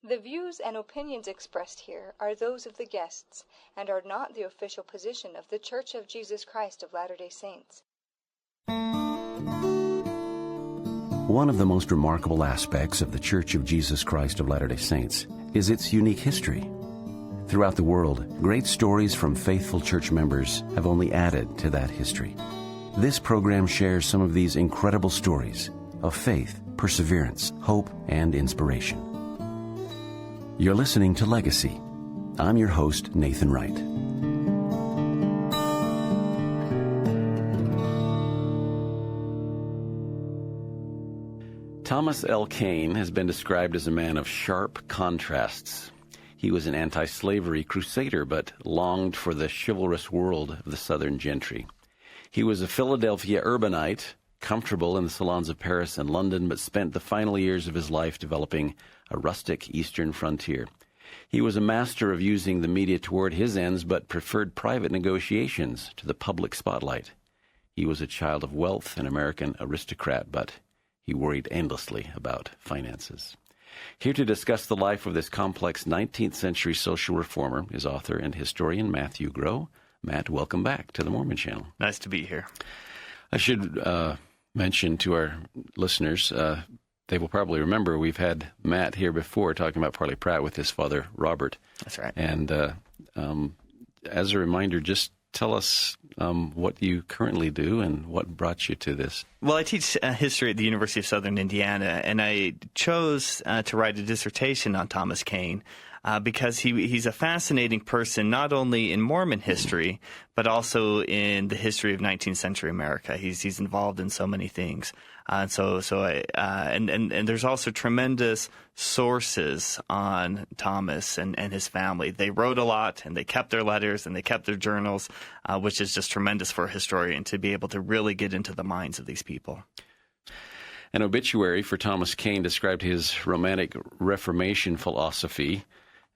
The views and opinions expressed here are those of the guests and are not the official position of The Church of Jesus Christ of Latter-day Saints. One of the most remarkable aspects of The Church of Jesus Christ of Latter-day Saints is its unique history. Throughout the world, great stories from faithful church members have only added to that history. This program shares some of these incredible stories of faith, perseverance, hope, and inspiration. You're listening to Legacy. I'm your host, Nathan Wright. Thomas L. Kane has been described as a man of sharp contrasts. He was an anti-slavery crusader, but longed for the chivalrous world of the Southern gentry. He was a Philadelphia urbanite, comfortable in the salons of Paris and London, but spent the final years of his life developing a rustic eastern frontier. He was a master of using the media toward his ends, but preferred private negotiations to the public spotlight. He was a child of wealth, an American aristocrat, but he worried endlessly about finances. Here to discuss the life of this complex 19th century social reformer is author and historian Matthew Groh. Matt, welcome back to the Mormon Channel. Nice to be here. I should mention to our listeners, they will probably remember we've had Matt here before talking about Parley Pratt with his father, Robert. That's right. And as a reminder, just tell us what you currently do and what brought you to this. Well, I teach history at the University of Southern Indiana, and I chose to write a dissertation on Thomas Kane because he's a fascinating person, not only in Mormon history, but also in the history of 19th century America. He's involved in so many things. And there's also tremendous sources on Thomas and his family. They wrote a lot, and they kept their letters, and they kept their journals, which is just tremendous for a historian to be able to really get into the minds of these people. An obituary for Thomas Kane described his Romantic Reformation philosophy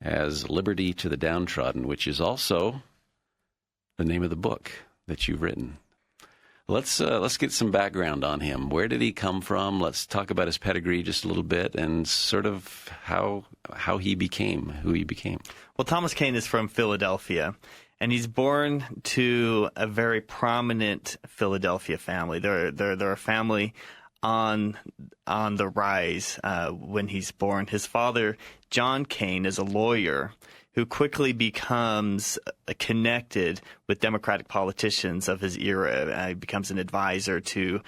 as liberty to the downtrodden, which is also the name of the book that you've written. Let's get some background on him. Where did he come from? Let's talk about his pedigree just a little bit and sort of how he became who he became. Well, Thomas Kane is from Philadelphia, and he's born to a very prominent Philadelphia family. They're a family on the rise when he's born. His father, John Kane, is a lawyer who quickly becomes connected with Democratic politicians of his era. He becomes an advisor to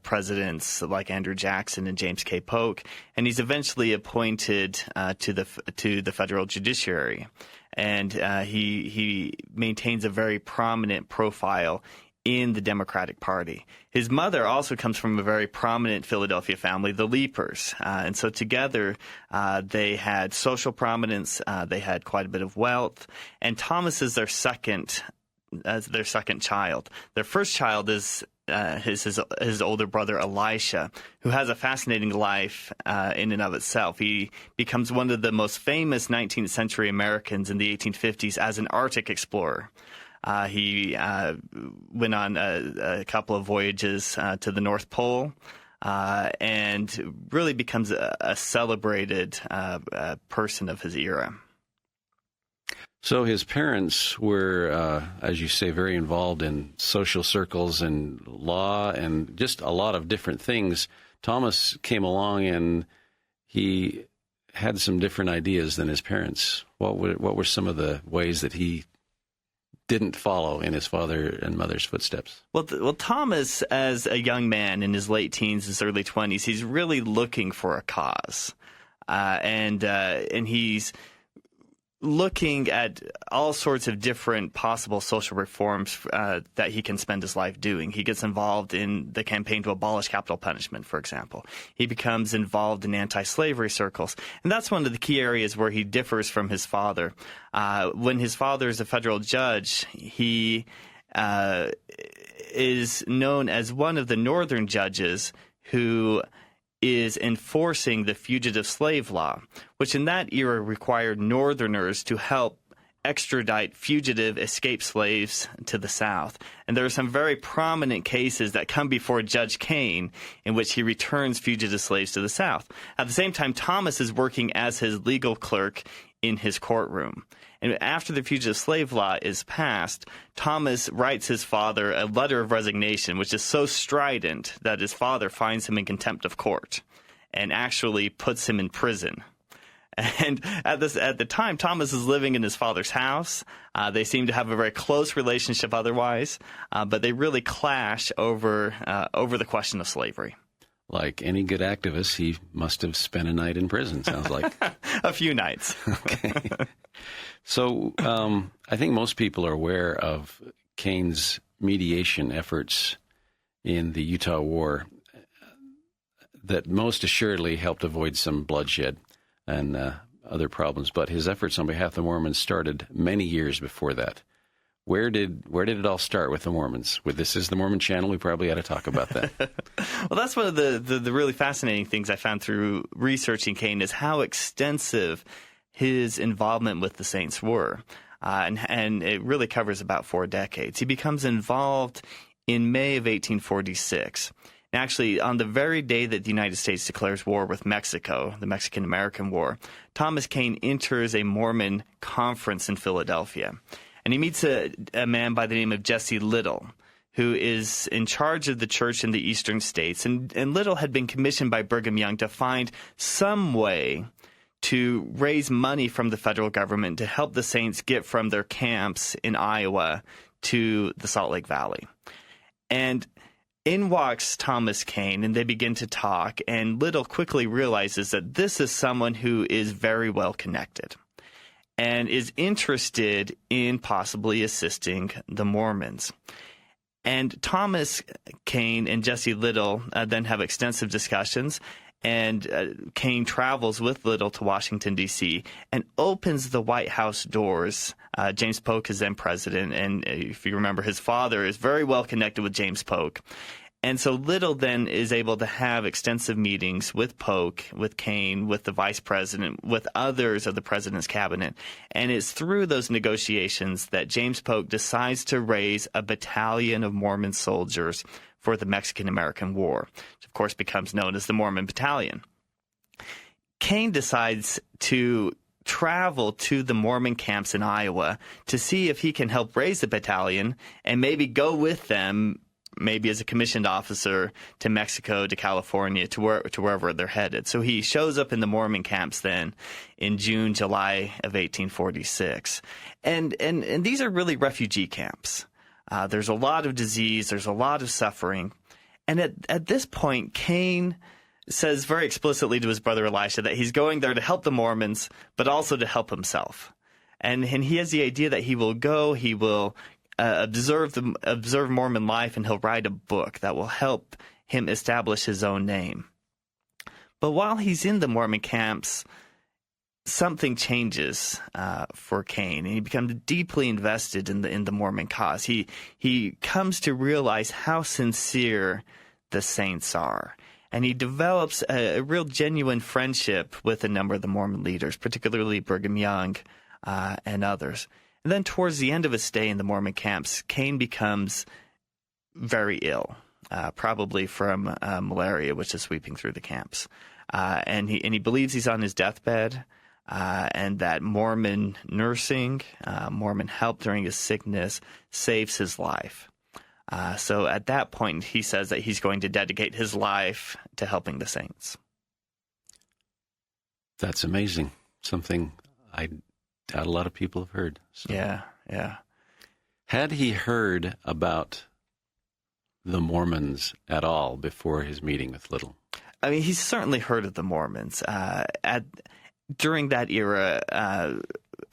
presidents like Andrew Jackson and James K. Polk, and he's eventually appointed to the federal judiciary. And he maintains a very prominent profile in the Democratic Party. His mother also comes from a very prominent Philadelphia family, the Leapers. And so together, they had social prominence, they had quite a bit of wealth, and Thomas is their second child. Their first child is his older brother, Elisha, who has a fascinating life in and of itself. He becomes one of the most famous 19th century Americans in the 1850s as an Arctic explorer. He went on a couple of voyages to the North Pole and really becomes a celebrated person of his era. So his parents were, as you say, very involved in social circles and law and just a lot of different things. Thomas came along and he had some different ideas than his parents. What were some of the ways that he didn't follow in his father and mother's footsteps? Well, Thomas, as a young man in his late teens, his early 20s, he's really looking for a cause, and he's looking at all sorts of different possible social reforms that he can spend his life doing. He gets involved in the campaign to abolish capital punishment, for example. He becomes involved in anti-slavery circles. And that's one of the key areas where he differs from his father. When his father is a federal judge, he is known as one of the northern judges who is enforcing the fugitive slave law, which in that era required Northerners to help extradite fugitive escaped slaves to the South. And there are some very prominent cases that come before Judge Kane in which he returns fugitive slaves to the South. At the same time, Thomas is working as his legal clerk in his courtroom. And after the fugitive slave law is passed, Thomas writes his father a letter of resignation, which is so strident that his father finds him in contempt of court and actually puts him in prison. And at the time, Thomas is living in his father's house. They seem to have a very close relationship otherwise, but they really clash over the question of slavery. Like any good activist, he must have spent a night in prison, sounds like. A few nights. Okay. So I think most people are aware of Kane's mediation efforts in the Utah War that most assuredly helped avoid some bloodshed and other problems. But his efforts on behalf of the Mormons started many years before that. Where did it all start with the Mormons? This is the Mormon Channel. We probably ought to talk about that. Well, that's one of the really fascinating things I found through researching Kane is how extensive his involvement with the Saints were. And it really covers about 4 decades. He becomes involved in May of 1846. And actually, on the very day that the United States declares war with Mexico, the Mexican-American War, Thomas Kane enters a Mormon conference in Philadelphia. And he meets a man by the name of Jesse Little, who is in charge of the church in the eastern states. And Little had been commissioned by Brigham Young to find some way to raise money from the federal government to help the Saints get from their camps in Iowa to the Salt Lake Valley. And in walks Thomas Kane, and they begin to talk, and Little quickly realizes that this is someone who is very well connected and is interested in possibly assisting the Mormons. And Thomas Kane and Jesse Little then have extensive discussions, and Kane travels with Little to Washington, D.C., and opens the White House doors. James Polk is then president, and if you remember, his father is very well connected with James Polk. And so Little then is able to have extensive meetings with Polk, with Kane, with the vice president, with others of the president's cabinet. And it's through those negotiations that James Polk decides to raise a battalion of Mormon soldiers for the Mexican-American War, which of course becomes known as the Mormon Battalion. Kane decides to travel to the Mormon camps in Iowa to see if he can help raise the battalion and maybe go with them, maybe as a commissioned officer, to Mexico, to California, to wherever they're headed. So he shows up in the Mormon camps then in June, July of 1846. And these are really refugee camps. There's a lot of disease. There's a lot of suffering. And at this point, Kane says very explicitly to his brother Elisha that he's going there to help the Mormons, but also to help himself. And he has the idea that he will go, he will observe Mormon life, and he'll write a book that will help him establish his own name. But while he's in the Mormon camps, something changes for Kane, and he becomes deeply invested in the Mormon cause. He comes to realize how sincere the Saints are, and he develops a real genuine friendship with a number of the Mormon leaders, particularly Brigham Young and others. And then towards the end of his stay in the Mormon camps, Kane becomes very ill, probably from malaria, which is sweeping through the camps. And he believes he's on his deathbed, and that Mormon nursing, Mormon help during his sickness saves his life. So at that point, he says that he's going to dedicate his life to helping the Saints. That's amazing. Something I doubt a lot of people have heard. So. Yeah. Had he heard about the Mormons at all before his meeting with Little? I mean, he's certainly heard of the Mormons. During that era,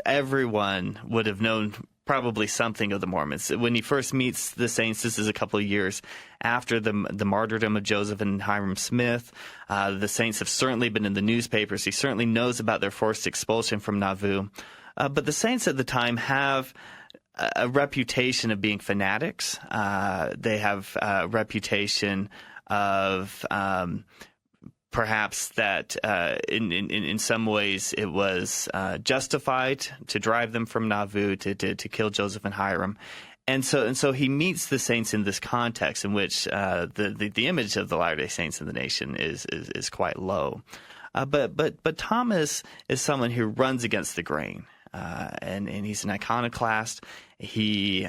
everyone would have known probably something of the Mormons. When he first meets the Saints, this is a couple of years after the martyrdom of Joseph and Hiram Smith. The Saints have certainly been in the newspapers. He certainly knows about their forced expulsion from Nauvoo. But the Saints at the time have a reputation of being fanatics. They have a reputation of perhaps that in some ways it was justified to drive them from Nauvoo to kill Joseph and Hiram. And so he meets the saints in this context in which the image of the Latter-day Saints in the nation is quite low. But Thomas is someone who runs against the grain, and he's an iconoclast. He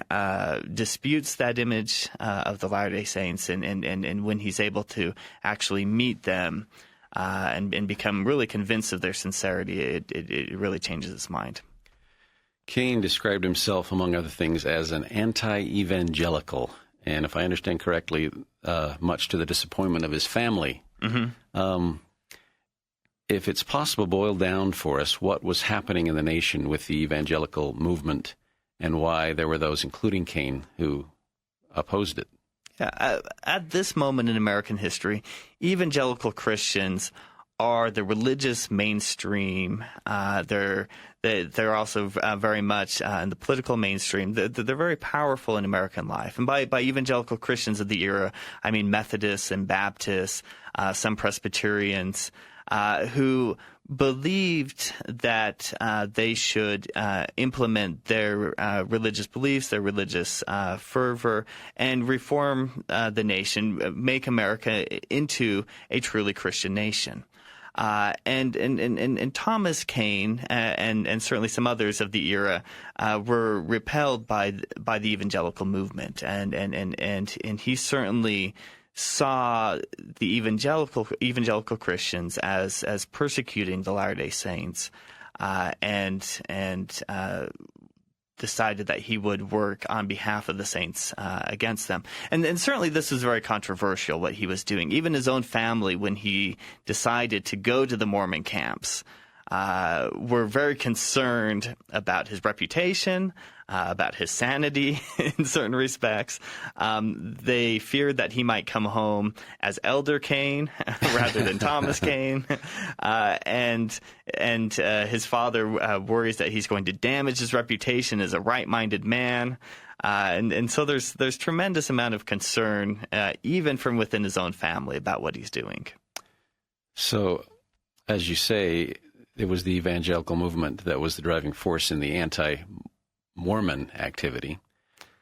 disputes that image of the Latter-day Saints, and when he's able to actually meet them and become really convinced of their sincerity, it really changes his mind. Cain described himself, among other things, as an anti-evangelical, and if I understand correctly, much to the disappointment of his family. Mm-hmm. If it's possible, boil down for us what was happening in the nation with the evangelical movement and why there were those, including Cain, who opposed it. Yeah, at this moment in American history, evangelical Christians are the religious mainstream. They're also very much in the political mainstream. They're very powerful in American life. And by evangelical Christians of the era, I mean Methodists and Baptists, some Presbyterians, who believed that they should implement their religious beliefs, their religious fervor, and reform the nation, make America into a truly Christian nation. And Thomas Cain and certainly some others of the era were repelled by the evangelical movement, and he certainly saw the evangelical Christians as persecuting the Latter-day Saints, and decided that he would work on behalf of the saints against them. And certainly this was very controversial, what he was doing. Even his own family, when he decided to go to the Mormon camps, were very concerned about his reputation, about his sanity in certain respects. They feared that he might come home as Elder Cain rather than Thomas Cain, and his father worries that he's going to damage his reputation as a right-minded man. And so there's tremendous amount of concern, even from within his own family, about what he's doing. So, as you say, it was the evangelical movement that was the driving force in the anti-Mormon activity.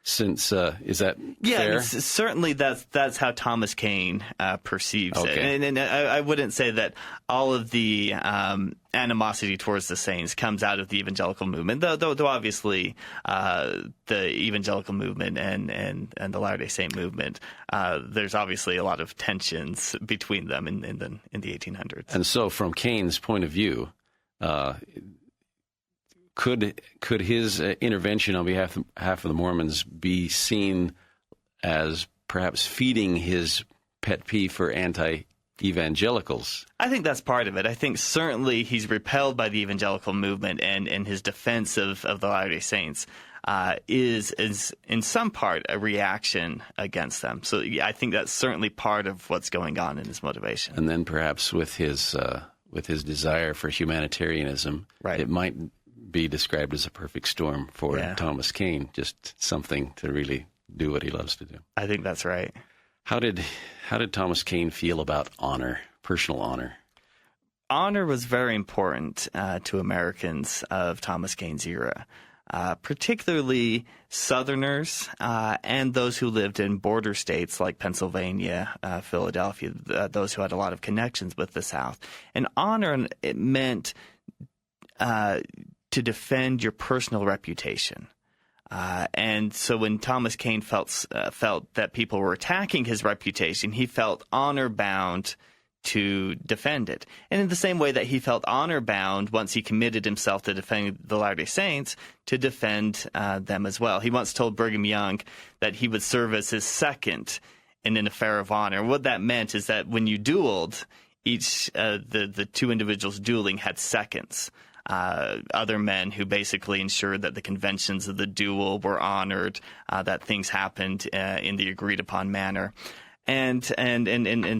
Since is that fair? I mean, certainly that's how Thomas Cain perceives it, and I wouldn't say that all of the animosity towards the saints comes out of the evangelical movement, though obviously the evangelical movement and the Latter-day Saint movement, there's obviously a lot of tensions between them in the 1800s. And so, from Cain's point of view, could his intervention on behalf of the Mormons be seen as perhaps feeding his pet peeve for anti-evangelicals? I think that's part of it. I think certainly he's repelled by the evangelical movement, and his defense of the Latter-day Saints is in some part a reaction against them. So yeah, I think that's certainly part of what's going on in his motivation. And then perhaps with his desire for humanitarianism, right, it might be described as a perfect storm for Thomas Cain, just something to really do what he loves to do. I think that's right. How did Thomas Cain feel about honor, personal honor? Honor was very important to Americans of Thomas Cain's era, particularly Southerners and those who lived in border states like Pennsylvania, Philadelphia, those who had a lot of connections with the South. And honor, it meant to defend your personal reputation. And so when Thomas Cain felt that people were attacking his reputation, he felt honor-bound to defend it. And in the same way that he felt honor-bound once he committed himself to defending the Latter-day Saints, to defend them as well. He once told Brigham Young that he would serve as his second in an affair of honor. What that meant is that when you dueled, each the two individuals dueling had seconds. Other men who basically ensured that the conventions of the duel were honored, that things happened in the agreed upon manner. And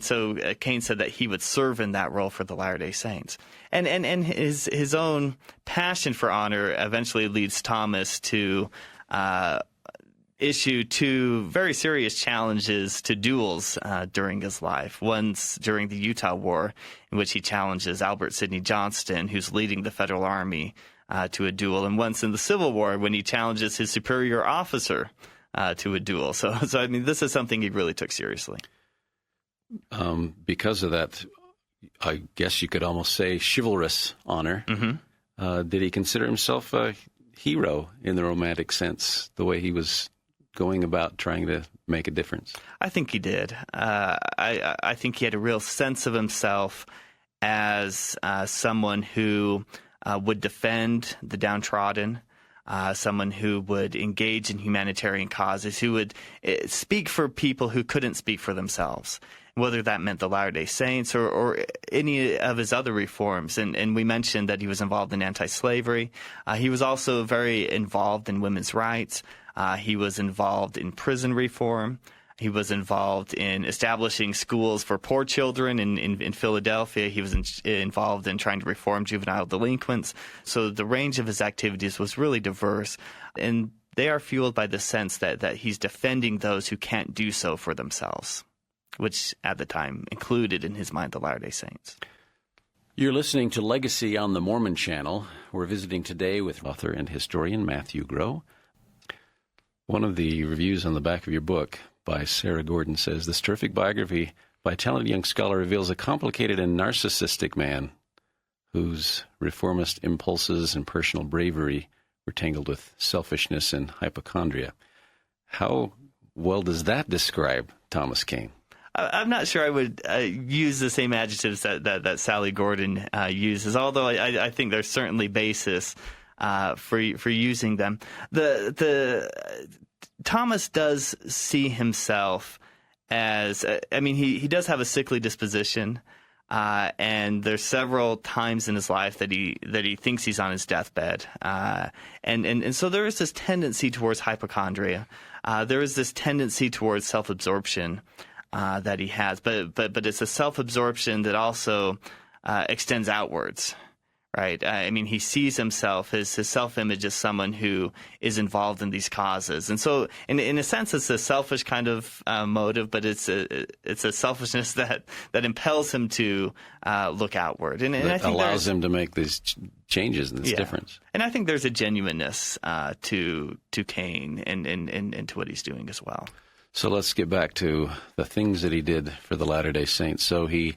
so Cain said that he would serve in that role for the Latter-day Saints. And his own passion for honor eventually leads Thomas to issue two very serious challenges to duels during his life. Once during the Utah War, in which he challenges Albert Sidney Johnston, who's leading the Federal Army, to a duel, and once in the Civil War when he challenges his superior officer to a duel. So I mean, this is something he really took seriously. Because of that, I guess you could almost say chivalrous honor. Mm-hmm. Did he consider himself a hero in the romantic sense, the way he was going about trying to make a difference? I think he did. I think he had a real sense of himself as someone who would defend the downtrodden, someone who would engage in humanitarian causes, who would speak for people who couldn't speak for themselves, whether that meant the Latter-day Saints or any of his other reforms. And we mentioned that he was involved in anti-slavery. He was also very involved in women's rights. He was involved in prison reform. He was involved in establishing schools for poor children in Philadelphia. He was involved in trying to reform juvenile delinquents. So the range of his activities was really diverse. And they are fueled by the sense that he's defending those who can't do so for themselves, which at the time included in his mind the Latter-day Saints. You're listening to Legacy on the Mormon Channel. We're visiting today with author and historian Matthew Groh. One of the reviews on the back of your book by Sarah Gordon says, this terrific biography by a talented young scholar reveals a complicated and narcissistic man whose reformist impulses and personal bravery were tangled with selfishness and hypochondria. How well does that describe Thomas Cain? I'm not sure I would use the same adjectives that Sally Gordon uses, although I think there's certainly basis for using them. Thomas does see himself as, he does have a sickly disposition, and there's several times in his life that he thinks he's on his deathbed, and so there is this tendency towards hypochondria. There is this tendency towards self-absorption that he has, but it's a self-absorption that also extends outwards. Right. He sees himself, his self-image as someone who is involved in these causes. And so in a sense, it's a selfish kind of motive, but it's a selfishness that impels him to look outward. And I think allows him to make these changes and this difference. And I think there's a genuineness to Cain and to what he's doing as well. So let's get back to the things that he did for the Latter-day Saints. So he...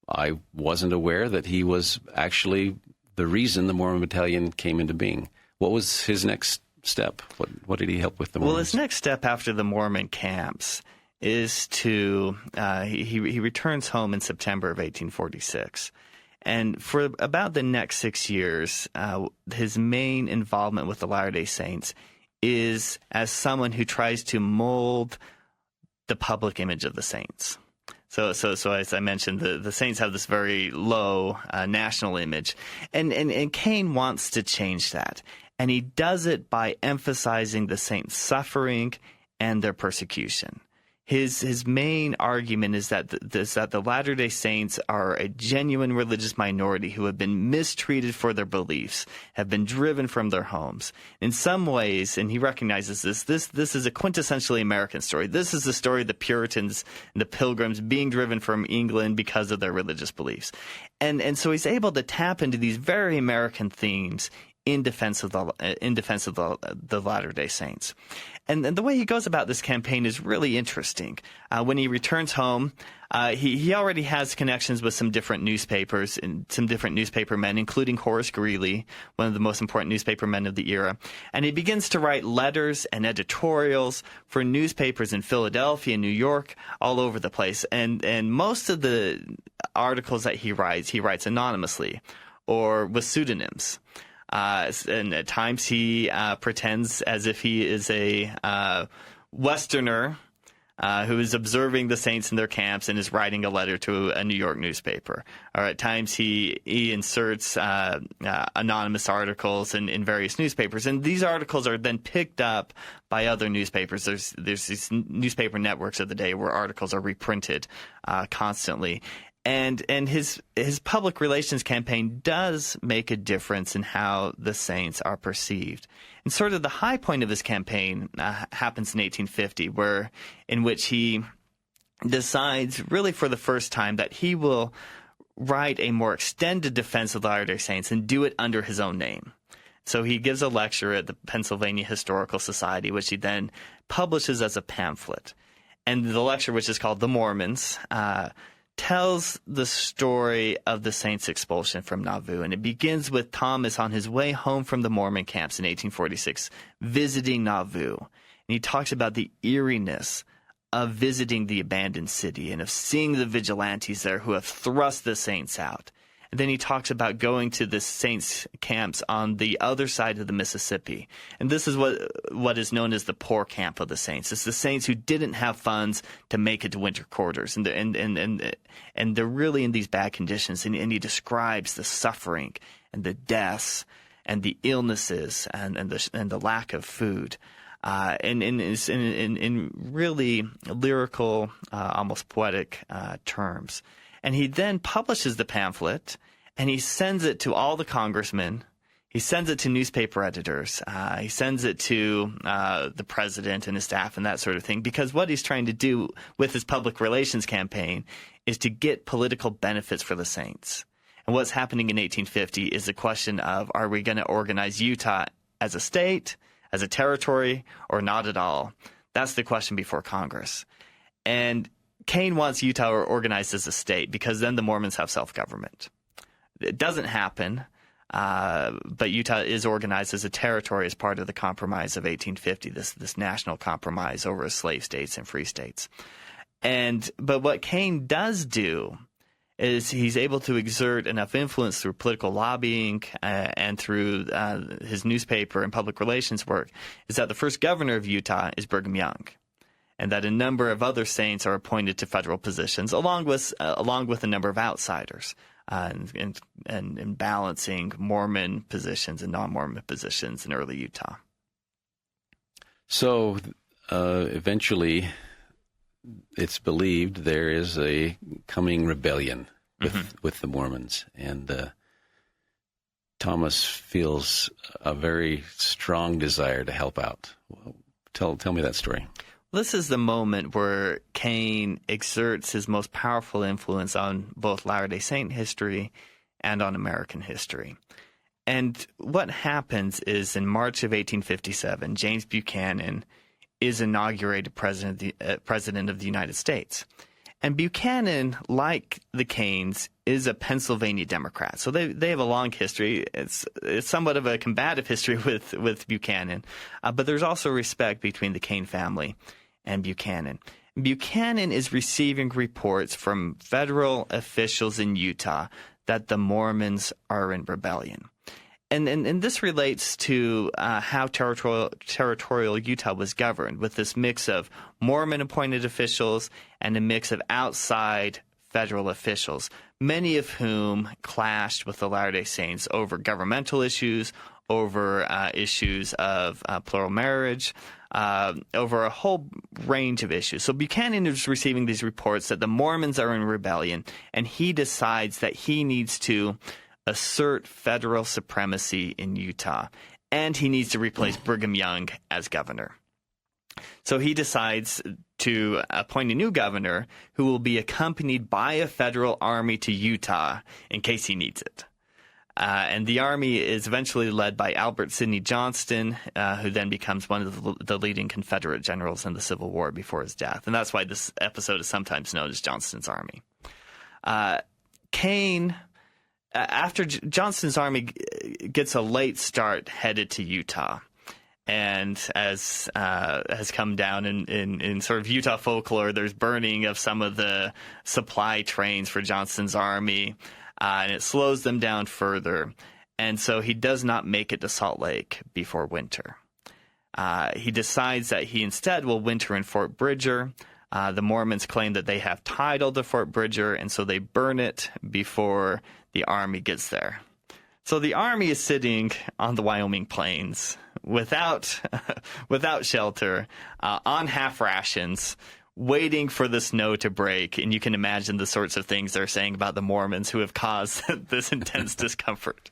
I wasn't aware that he was actually the reason the Mormon Battalion came into being. What was his next step? What did he help with the Mormons? Well, his next step after the Mormon camps is to he returns home in September of 1846. And for about the next 6 years, his main involvement with the Latter-day Saints is as someone who tries to mold the public image of the saints. So as I mentioned, the Saints have this very low national image, and Cain wants to change that, and he does it by emphasizing the saints' suffering and their persecution. His main argument is that the Latter-day Saints are a genuine religious minority who have been mistreated for their beliefs, have been driven from their homes. In some ways, and he recognizes this is a quintessentially American story. This is the story of the Puritans and the Pilgrims being driven from England because of their religious beliefs. And so he's able to tap into these very American themes in defense of the Latter-day Saints. And the way he goes about this campaign is really interesting. When he returns home, he already has connections with some different newspapers and some different newspaper men, including Horace Greeley, one of the most important newspaper men of the era. And he begins to write letters and editorials for newspapers in Philadelphia, New York, all over the place. And most of the articles that he writes anonymously or with pseudonyms. And at times he pretends as if he is a Westerner who is observing the saints in their camps and is writing a letter to a New York newspaper. Or at times he inserts anonymous articles in various newspapers. And these articles are then picked up by other newspapers. There's these newspaper networks of the day where articles are reprinted constantly. And his public relations campaign does make a difference in how the saints are perceived. And sort of the high point of his campaign happens in 1850, in which he decides, really for the first time, that he will write a more extended defense of the Latter-day Saints and do it under his own name. So he gives a lecture at the Pennsylvania Historical Society, which he then publishes as a pamphlet. And the lecture, which is called The Mormons, tells the story of the saints' expulsion from Nauvoo. And it begins with Thomas on his way home from the Mormon camps in 1846, visiting Nauvoo. And he talks about the eeriness of visiting the abandoned city and of seeing the vigilantes there who have thrust the saints out. And then he talks about going to the saints' camps on the other side of the Mississippi. And this is what is known as the poor camp of the saints. It's the saints who didn't have funds to make it to winter quarters. And they're really in these bad conditions. And he describes the suffering and the deaths and the illnesses and the lack of food. In really lyrical, almost poetic terms. And he then publishes the pamphlet, and he sends it to all the congressmen. He sends it to newspaper editors. He sends it to the president and his staff and that sort of thing, because what he's trying to do with his public relations campaign is to get political benefits for the saints. And what's happening in 1850 is the question of, are we going to organize Utah as a state, as a territory, or not at all? That's the question before Congress. And Kane wants Utah organized as a state because then the Mormons have self-government. It doesn't happen, but Utah is organized as a territory as part of the Compromise of 1850, this national compromise over slave states and free states. But what Kane does do is he's able to exert enough influence through political lobbying and through his newspaper and public relations work, is that the first governor of Utah is Brigham Young, and that a number of other saints are appointed to federal positions, along with a number of outsiders, and balancing Mormon positions and non-Mormon positions in early Utah. So eventually, it's believed there is a coming rebellion with the Mormons, and Thomas feels a very strong desire to help out. Tell me that story. This is the moment where Kane exerts his most powerful influence on both Latter-day Saint history and on American history. And what happens is, in March of 1857, James Buchanan is inaugurated president of the United States. And Buchanan, like the Kanes, is a Pennsylvania Democrat. So they have a long history. It's somewhat of a combative history with Buchanan. But there's also respect between the Kane family and Buchanan. Buchanan is receiving reports from federal officials in Utah that the Mormons are in rebellion. And this relates to how territorial Utah was governed, with this mix of Mormon-appointed officials and a mix of outside federal officials, many of whom clashed with the Latter-day Saints over governmental issues, over issues of plural marriage, over a whole range of issues. So Buchanan is receiving these reports that the Mormons are in rebellion, and he decides that he needs to assert federal supremacy in Utah, and he needs to replace Brigham Young as governor. So he decides to appoint a new governor who will be accompanied by a federal army to Utah in case he needs it. And the army is eventually led by Albert Sidney Johnston, who then becomes one of the leading Confederate generals in the Civil War before his death. And that's why this episode is sometimes known as Johnston's Army. Kane, after Johnston's army gets a late start headed to Utah, and as has come down in sort of Utah folklore, there's burning of some of the supply trains for Johnston's army, and it slows them down further. And so he does not make it to Salt Lake before winter. He decides that he instead will winter in Fort Bridger. The Mormons claim that they have title to Fort Bridger, and so they burn it before the army gets there. So the army is sitting on the Wyoming plains without shelter, on half rations, waiting for the snow to break. And you can imagine the sorts of things they're saying about the Mormons who have caused this intense discomfort.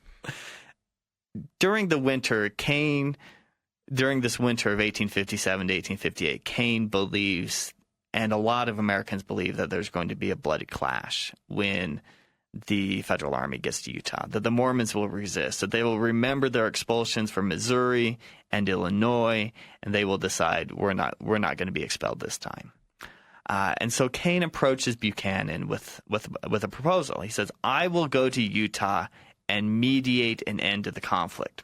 During this winter of 1857 to 1858, Kane believes, and a lot of Americans believe, that there's going to be a bloody clash when the federal army gets to Utah, that the Mormons will resist, that they will remember their expulsions from Missouri and Illinois, and they will decide we're not going to be expelled this time. And so Kane approaches Buchanan with a proposal. He says, I will go to Utah and mediate an end to the conflict.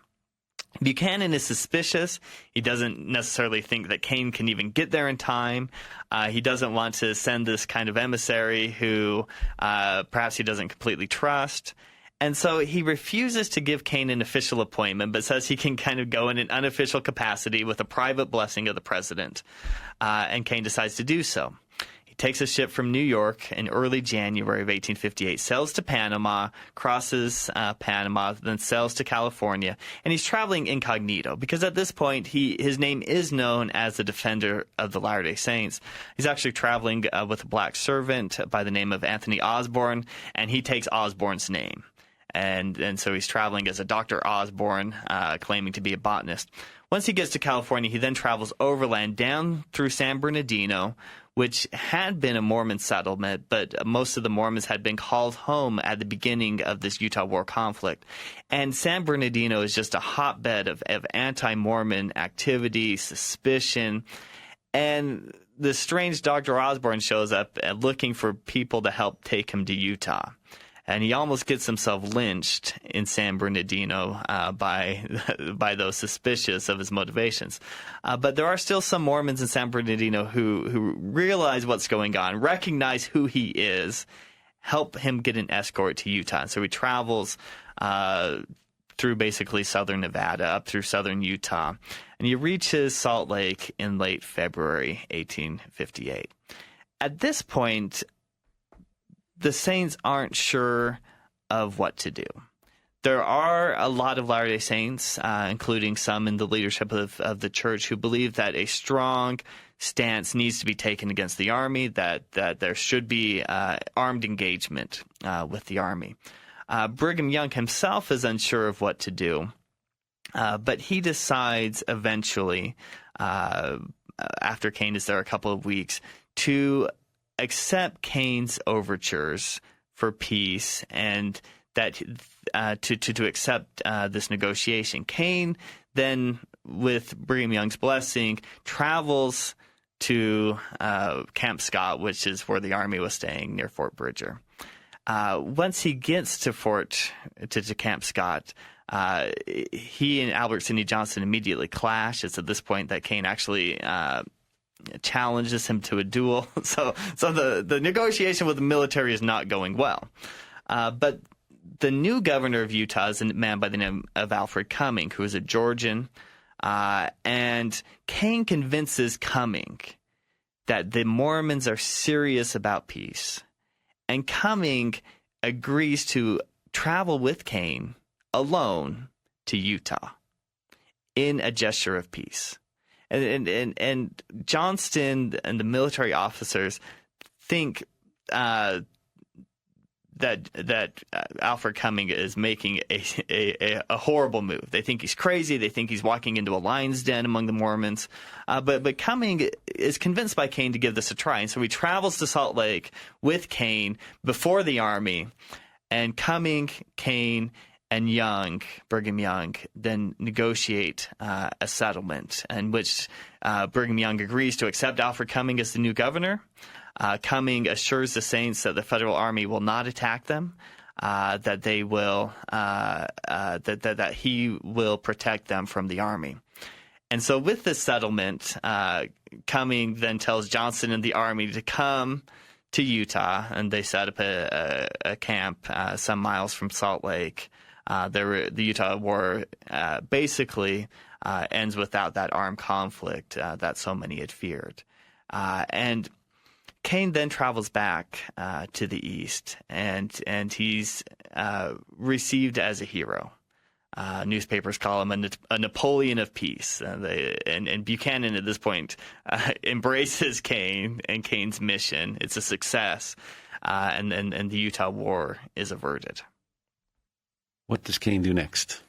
Buchanan is suspicious. He doesn't necessarily think that Kane can even get there in time. He doesn't want to send this kind of emissary who perhaps he doesn't completely trust. And so he refuses to give Kane an official appointment, but says he can kind of go in an unofficial capacity with a private blessing of the president. And Kane decides to do so. Takes a ship from New York in early January of 1858, sails to Panama, crosses Panama, then sails to California, and he's traveling incognito because at this point his name is known as the Defender of the Latter-day Saints. He's actually traveling with a black servant by the name of Anthony Osborne, and he takes Osborne's name. And so he's traveling as a Dr. Osborne, claiming to be a botanist. Once he gets to California, he then travels overland down through San Bernardino, which had been a Mormon settlement, but most of the Mormons had been called home at the beginning of this Utah War conflict. And San Bernardino is just a hotbed of anti-Mormon activity, suspicion. And the strange Dr. Osborne shows up looking for people to help take him to Utah. And he almost gets himself lynched in San Bernardino by those suspicious of his motivations. But there are still some Mormons in San Bernardino who realize what's going on, recognize who he is, help him get an escort to Utah. And so he travels through basically southern Nevada, up through southern Utah, and he reaches Salt Lake in late February 1858. At this point, the Saints aren't sure of what to do. There are a lot of Latter-day Saints, including some in the leadership of the church, who believe that a strong stance needs to be taken against the army, that there should be armed engagement with the army. Brigham Young himself is unsure of what to do, but he decides eventually, after Kane is there a couple of weeks, to accept Kane's overtures for peace and that to accept this negotiation. Kane then, with Brigham Young's blessing, travels to Camp Scott, which is where the army was staying near Fort Bridger. Once he gets to Camp Scott, he and Albert Sidney Johnston immediately clash. It's at this point that Kane actually challenges him to a duel. So the negotiation with the military is not going well. But the new governor of Utah is a man by the name of Alfred Cumming, who is a Georgian. And Kane convinces Cumming that the Mormons are serious about peace. And Cumming agrees to travel with Kane alone to Utah in a gesture of peace. And Johnston and the military officers think that Alfred Cumming is making a horrible move. They think he's crazy. They think he's walking into a lion's den among the Mormons. But Cumming is convinced by Kane to give this a try, and so he travels to Salt Lake with Kane before the army. And Cumming, Kane, and Brigham Young, then negotiate a settlement in which Brigham Young agrees to accept Alfred Cumming as the new governor. Cumming assures the Saints that the federal army will not attack them, that they will that he will protect them from the army. And so with this settlement, Cumming then tells Johnston and the army to come to Utah, and they set up a camp some miles from Salt Lake. The Utah War basically ends without that armed conflict that so many had feared. And Kane then travels back to the east, and he's received as a hero. Newspapers call him a Napoleon of peace. And Buchanan at this point embraces Kane and Kane's mission. It's a success, and the Utah War is averted. What does Kane do next?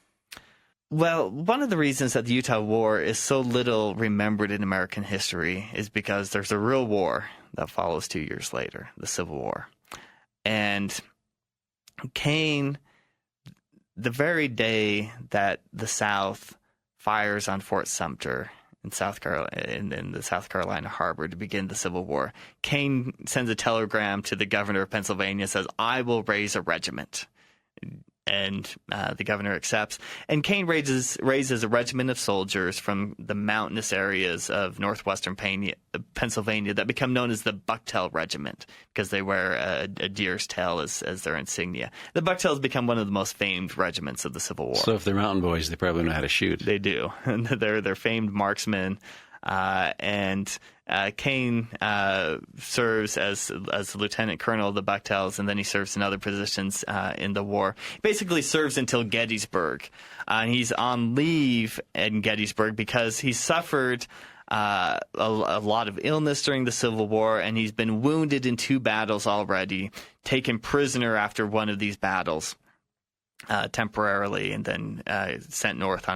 Well, one of the reasons that the Utah War is so little remembered in American history is because there's a real war that follows 2 years later, the Civil War. And Kane, the very day that the South fires on Fort Sumter in the South Carolina harbor to begin the Civil War, Kane sends a telegram to the governor of Pennsylvania, says, "I will raise a regiment." And the governor accepts. And Kane raises a regiment of soldiers from the mountainous areas of northwestern Pennsylvania that become known as the Bucktail Regiment because they wear a deer's tail as their insignia. The Bucktails become one of the most famed regiments of the Civil War. So if they're mountain boys, they probably know how to shoot. They do. And they're famed marksmen. And Kane serves as lieutenant colonel of the Bucktails, and then he serves in other positions in the war. He basically serves until Gettysburg. And he's on leave in Gettysburg because he suffered a lot of illness during the Civil War, and he's been wounded in 2 battles already, taken prisoner after one of these battles. Temporarily, and then sent north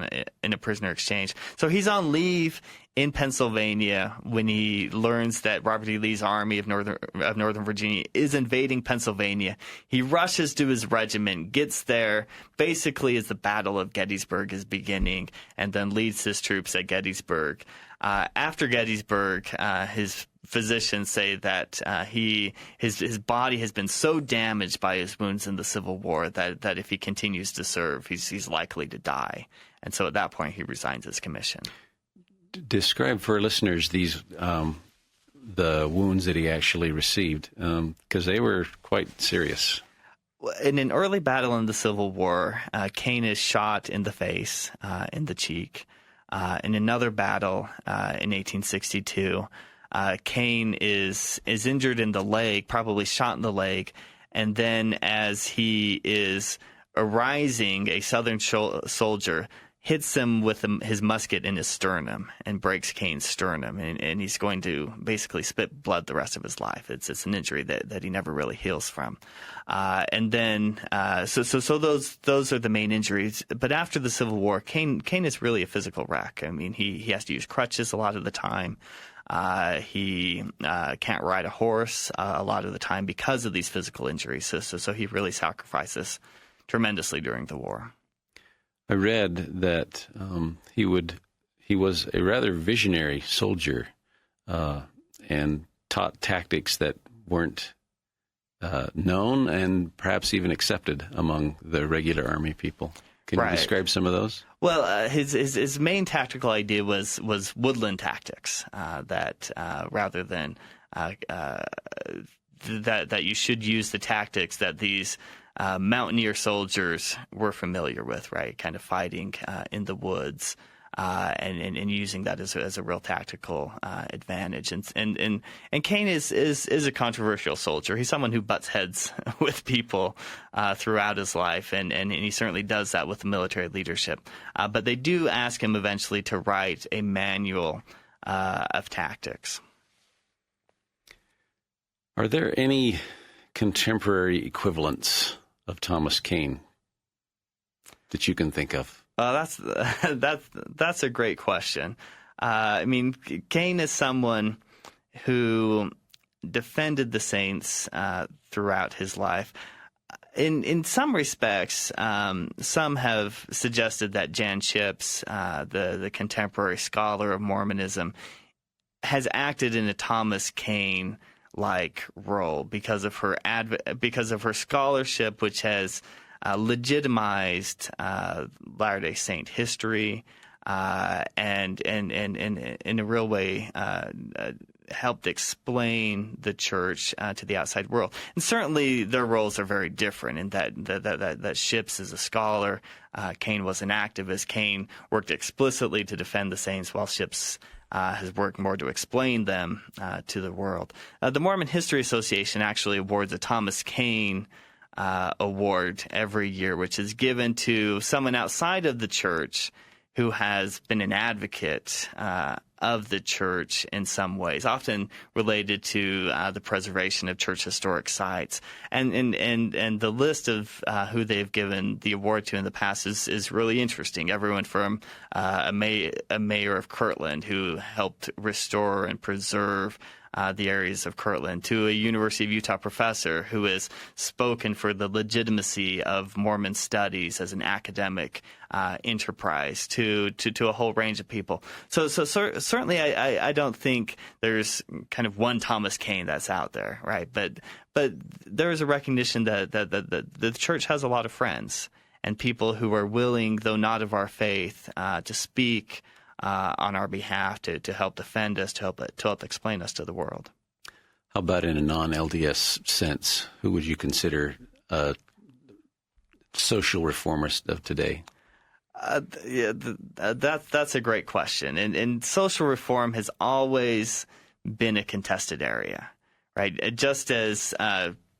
in a prisoner exchange. So he's on leave in Pennsylvania when he learns that Robert E. Lee's army of Northern Virginia is invading Pennsylvania. He rushes to his regiment, gets there basically as the Battle of Gettysburg is beginning, and then leads his troops at Gettysburg. After Gettysburg, his physicians say that his body has been so damaged by his wounds in the Civil War that if he continues to serve, he's likely to die. And so at that point, he resigns his commission. Describe for our listeners these the wounds that he actually received, because they were quite serious. In an early battle in the Civil War, Kane is shot in the face, in the cheek. In another battle in 1862, Kane is injured in the leg, probably shot in the leg, and then as he is arising, a Southern soldier hits him with his musket in his sternum and breaks Kane's sternum, and he's going to basically spit blood the rest of his life. It's an injury that he never really heals from. And then so those are the main injuries. But after the Civil War, Kane is really a physical wreck. I mean, he has to use crutches a lot of the time. He can't ride a horse a lot of the time because of these physical injuries. So he really sacrifices tremendously during the war. I read that he was a rather visionary soldier and taught tactics that weren't known and perhaps even accepted among the regular army people. Can you describe some of those? Well, his main tactical idea was woodland tactics, that rather than that you should use the tactics that these mountaineer soldiers were familiar with, right? Kind of fighting in the woods and using that as a real tactical advantage. And Kane is a controversial soldier. He's someone who butts heads with people throughout his life, and he certainly does that with the military leadership. But they do ask him eventually to write a manual of tactics. Are there any contemporary equivalents of Thomas Kane that you can think of? That's a great question. I mean, Kane is someone who defended the saints throughout his life. In some respects, some have suggested that Jan Chips, the contemporary scholar of Mormonism, has acted in a Thomas Kane like role because of her scholarship, which has legitimized Latter-day Saint history and in a real way helped explain the church to the outside world. And certainly their roles are very different in that Ships is a scholar, Kane was an activist. Kane worked explicitly to defend the saints, while Ships has worked more to explain them to the world. The Mormon History Association actually awards a Thomas Kane award every year, which is given to someone outside of the church who has been an advocate of the church in some ways, often related to the preservation of church historic sites. And the list of who they've given the award to in the past is really interesting. Everyone from a mayor of Kirtland who helped restore and preserve the areas of Kirtland, to a University of Utah professor who has spoken for the legitimacy of Mormon studies as an academic enterprise, to a whole range of people. So certainly I don't think there's kind of one Thomas Kane that's out there, right? But there is a recognition that the church has a lot of friends and people who are willing, though not of our faith, to speak on our behalf, to help defend us, to help explain us to the world. How about in a non-LDS sense? Who would you consider a social reformist of today? That's a great question. And social reform has always been a contested area, right? Just as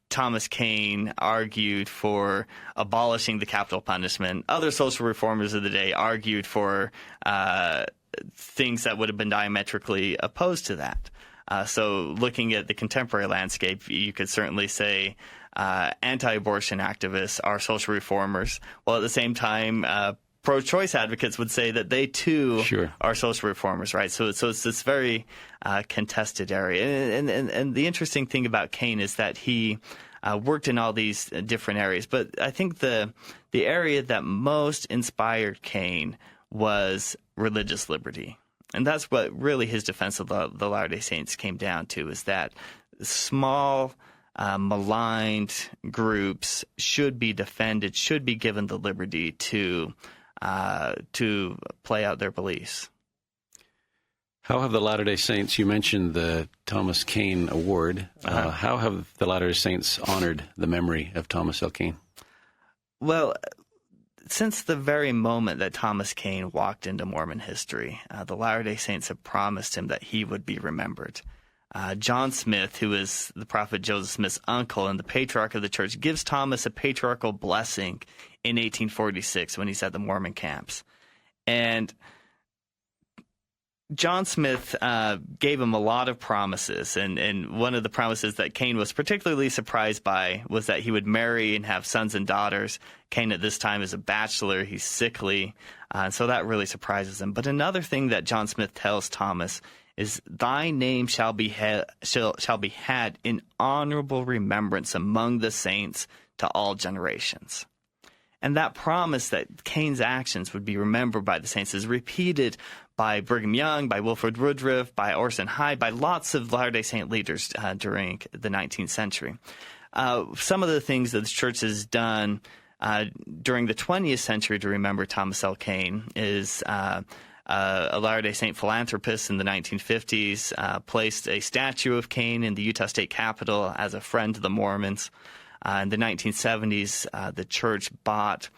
Thomas Kane argued for abolishing the capital punishment, other social reformers of the day argued for things that would have been diametrically opposed to that. So looking at the contemporary landscape, you could certainly say anti-abortion activists are social reformers, while at the same time pro-choice advocates would say that they too are social reformers, right? So it's this very contested area. And the interesting thing about Kane is that he worked in all these different areas. But I think the area that most inspired Kane was religious liberty. And that's what really his defense of the Latter-day Saints came down to, is that small, maligned groups should be defended, should be given the liberty to play out their beliefs. How have the Latter-day Saints, you mentioned the Thomas Kane Award, how have the Latter-day Saints honored the memory of Thomas L. Kane? Well, since the very moment that Thomas Kane walked into Mormon history, the Latter-day Saints have promised him that he would be remembered. John Smith, who is the prophet Joseph Smith's uncle and the patriarch of the church, gives Thomas a patriarchal blessing in 1846 when he's at the Mormon camps. And John Smith gave him a lot of promises, and one of the promises that Kane was particularly surprised by was that he would marry and have sons and daughters. Kane at this time is a bachelor, he's sickly, so that really surprises him. But another thing that John Smith tells Thomas is, "Thy name shall be had in honorable remembrance among the saints to all generations." And that promise that Kane's actions would be remembered by the saints is repeated by Brigham Young, by Wilford Woodruff, by Orson Hyde, by lots of Latter-day Saint leaders during the 19th century. Some of the things that the church has done during the 20th century to remember Thomas L. Kane is a Latter-day Saint philanthropist in the 1950s placed a statue of Kane in the Utah State Capitol as a friend to the Mormons. In the 1970s, the church bought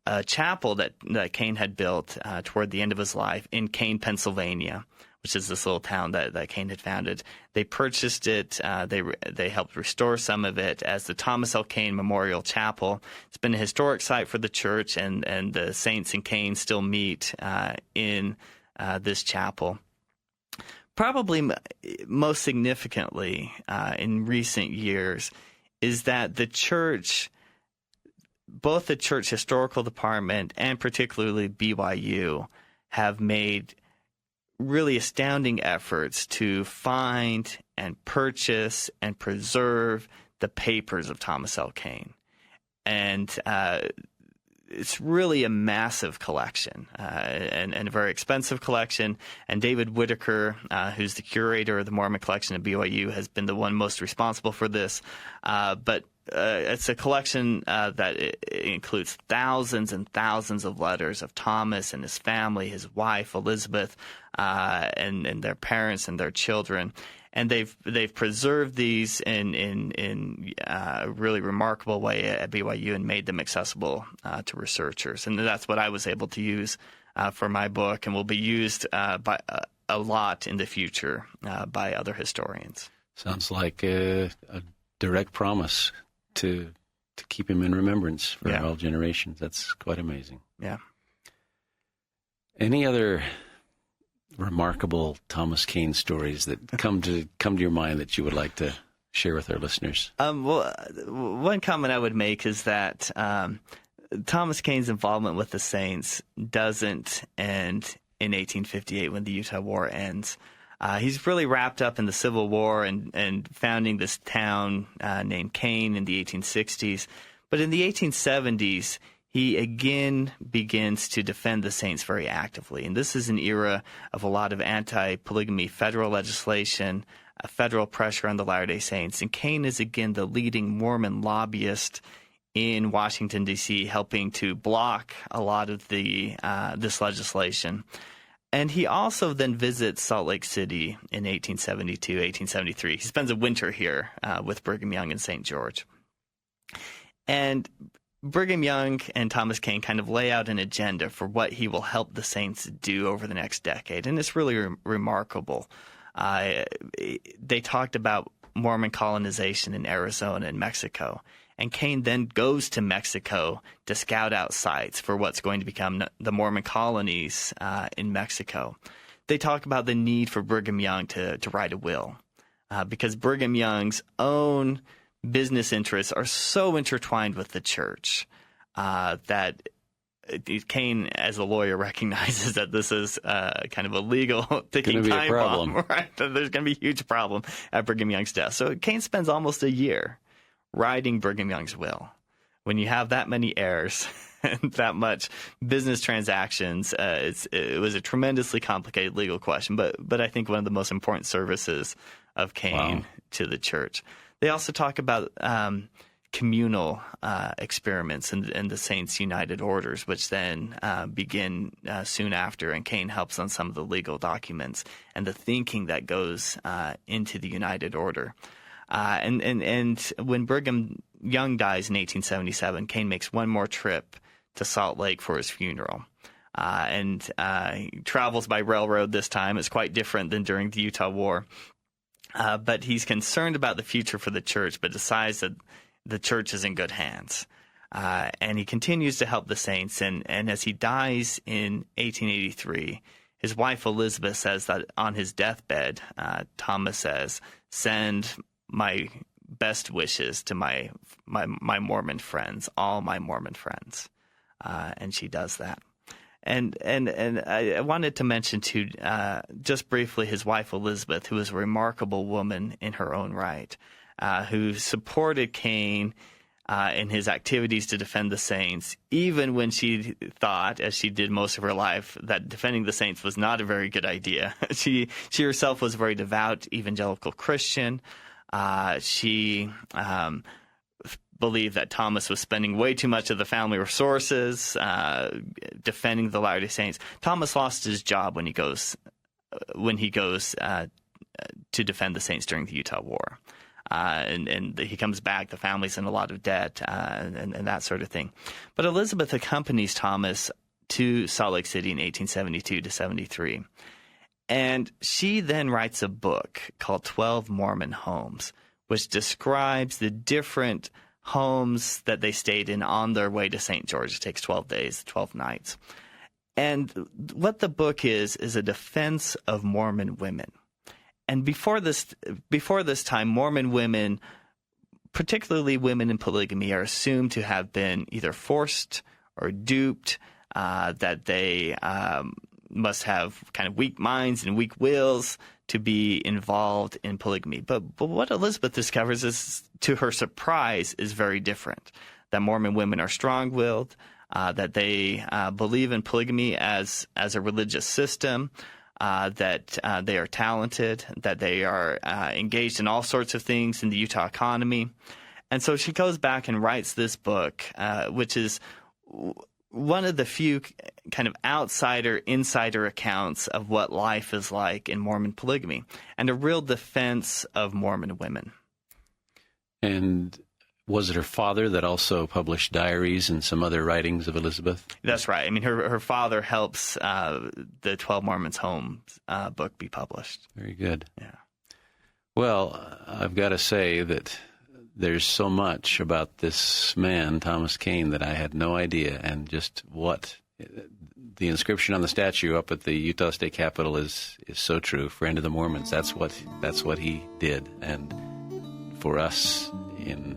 a chapel that Kane had built toward the end of his life in Kane, Pennsylvania, which is this little town that Kane had founded. They purchased it. They helped restore some of it as the Thomas L. Kane Memorial Chapel. It's been a historic site for the church, and the saints and Kane still meet in this chapel. Probably most significantly in recent years is that the church, both the church historical department and particularly BYU, have made really astounding efforts to find and purchase and preserve the papers of Thomas L. Kane. And it's really a massive collection and a very expensive collection. And David Whitaker, who's the curator of the Mormon collection at BYU, has been the one most responsible for this. But it's a collection that includes thousands and thousands of letters of Thomas and his family, his wife Elizabeth, and their parents and their children. And they've preserved these in a really remarkable way at BYU and made them accessible to researchers. And that's what I was able to use for my book, and will be used by a lot in the future by other historians. Sounds like a direct promise to to keep him in remembrance for Yeah. all generations. That's quite amazing. Yeah. Any other remarkable Thomas Kane stories that come to your mind that you would like to share with our listeners? Well, one comment I would make is that Thomas Kane's involvement with the Saints doesn't end in 1858 when the Utah War ends. He's really wrapped up in the Civil War and founding this town named Kane in the 1860s. But in the 1870s, he again begins to defend the Saints very actively. And this is an era of a lot of anti-polygamy federal legislation, federal pressure on the Latter-day Saints. And Kane is again the leading Mormon lobbyist in Washington, D.C., helping to block a lot of the this legislation. And he also then visits Salt Lake City in 1872, 1873. He spends a winter here with Brigham Young and St. George. And Brigham Young and Thomas Kane kind of lay out an agenda for what he will help the Saints do over the next decade. And it's really remarkable. They talked about Mormon colonization in Arizona and Mexico. And Kane then goes to Mexico to scout out sites for what's going to become the Mormon colonies in Mexico. They talk about the need for Brigham Young to write a will because Brigham Young's own business interests are so intertwined with the church that Kane, as a lawyer, recognizes that this is kind of a legal ticking time bomb. Right? There's going to be a huge problem at Brigham Young's death. So Kane spends almost a year writing Brigham Young's will. When you have that many heirs and that much business transactions, it was a tremendously complicated legal question, but I think one of the most important services of Kane to the church. They also talk about communal experiments and the Saints' United Orders, which then begin soon after, and Kane helps on some of the legal documents and the thinking that goes into the United Order. And when Brigham Young dies in 1877, Kane makes one more trip to Salt Lake for his funeral. And he travels by railroad this time. It's quite different than during the Utah War. But he's concerned about the future for the church, but decides that the church is in good hands. And he continues to help the Saints. And as he dies in 1883, his wife Elizabeth says that on his deathbed, Thomas says, "Send my best wishes to my Mormon friends, all my Mormon friends," and she does that. And I wanted to mention too, just briefly, his wife Elizabeth, who was a remarkable woman in her own right, who supported Kane in his activities to defend the Saints, even when she thought, as she did most of her life, that defending the Saints was not a very good idea. She herself was a very devout evangelical Christian. She believed that Thomas was spending way too much of the family resources defending the Latter-day Saints. Thomas lost his job when he goes to defend the Saints during the Utah War. And he comes back, the family's in a lot of debt, and that sort of thing. But Elizabeth accompanies Thomas to Salt Lake City in 1872 to 73. And she then writes a book called 12 Mormon Homes, which describes the different homes that they stayed in on their way to St. George. It takes 12 days, 12 nights. And what the book is a defense of Mormon women. And before this time, Mormon women, particularly women in polygamy, are assumed to have been either forced or duped, that they must have kind of weak minds and weak wills to be involved in polygamy. But what Elizabeth discovers is, to her surprise, is very different. That Mormon women are strong-willed, that they believe in polygamy as a religious system, that they are talented, that they are engaged in all sorts of things in the Utah economy. And so she goes back and writes this book, which is one of the few kind of insider accounts of what life is like in Mormon polygamy, and a real defense of Mormon women. And was it her father that also published diaries and some other writings of Elizabeth? That's right. I mean, her father helps the 12 Mormons Homes book be published. Very good. Yeah. Well, I've got to say that there's so much about this man, Thomas Kane, that I had no idea, and just what the inscription on the statue up at the Utah State Capitol is so true. Friend of the Mormons. That's what he did, and for us in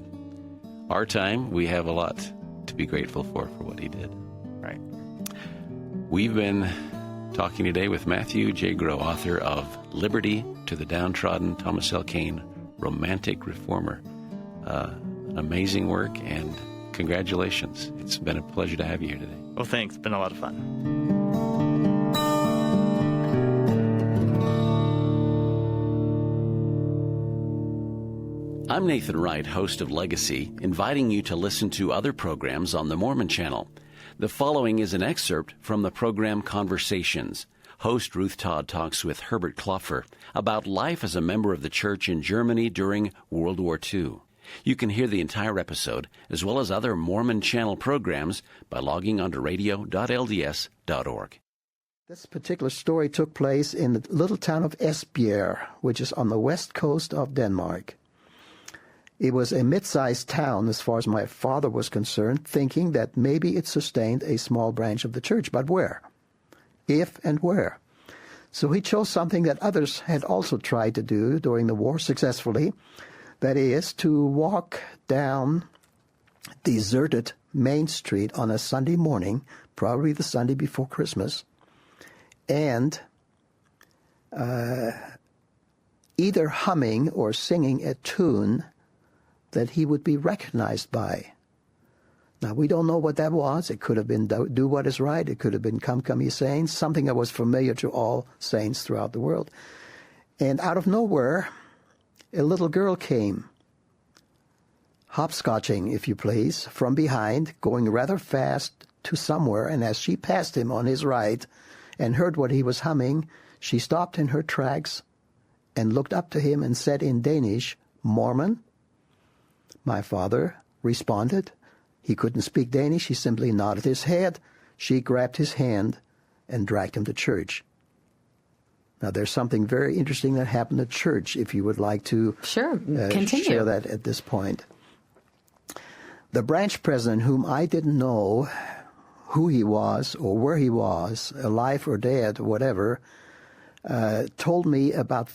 our time, we have a lot to be grateful for what he did. Right. We've been talking today with Matthew J. Groh, author of Liberty to the Downtrodden, Thomas L. Kane, Romantic Reformer. An amazing work, and congratulations. It's been a pleasure to have you here today. Well, thanks. It's been a lot of fun. I'm Nathan Wright, host of Legacy, inviting you to listen to other programs on the Mormon Channel. The following is an excerpt from the program Conversations. Host Ruth Todd talks with Herbert Klopfer about life as a member of the church in Germany during World War II. You can hear the entire episode, as well as other Mormon Channel programs, by logging on to radio.lds.org. This particular story took place in the little town of Esbjerg, which is on the west coast of Denmark. It was a mid-sized town as far as my father was concerned, thinking that maybe it sustained a small branch of the church. But where? If and where? So he chose something that others had also tried to do during the war successfully. That is, to walk down deserted Main Street on a Sunday morning, probably the Sunday before Christmas, and either humming or singing a tune that he would be recognized by. Now, we don't know what that was. It could have been Do What Is Right. It could have been Come, Come Ye Saints, something that was familiar to all saints throughout the world. And out of nowhere, a little girl came, hopscotching, if you please, from behind, going rather fast to somewhere, and as she passed him on his right and heard what he was humming, she stopped in her tracks and looked up to him and said in Danish, "Mormon?" My father responded. He couldn't speak Danish. He simply nodded his head. She grabbed his hand and dragged him to church. Now, there's something very interesting that happened at church, if you would like to Continue. share that at this point. The branch president, whom I didn't know who he was or where he was, alive or dead or whatever, told me about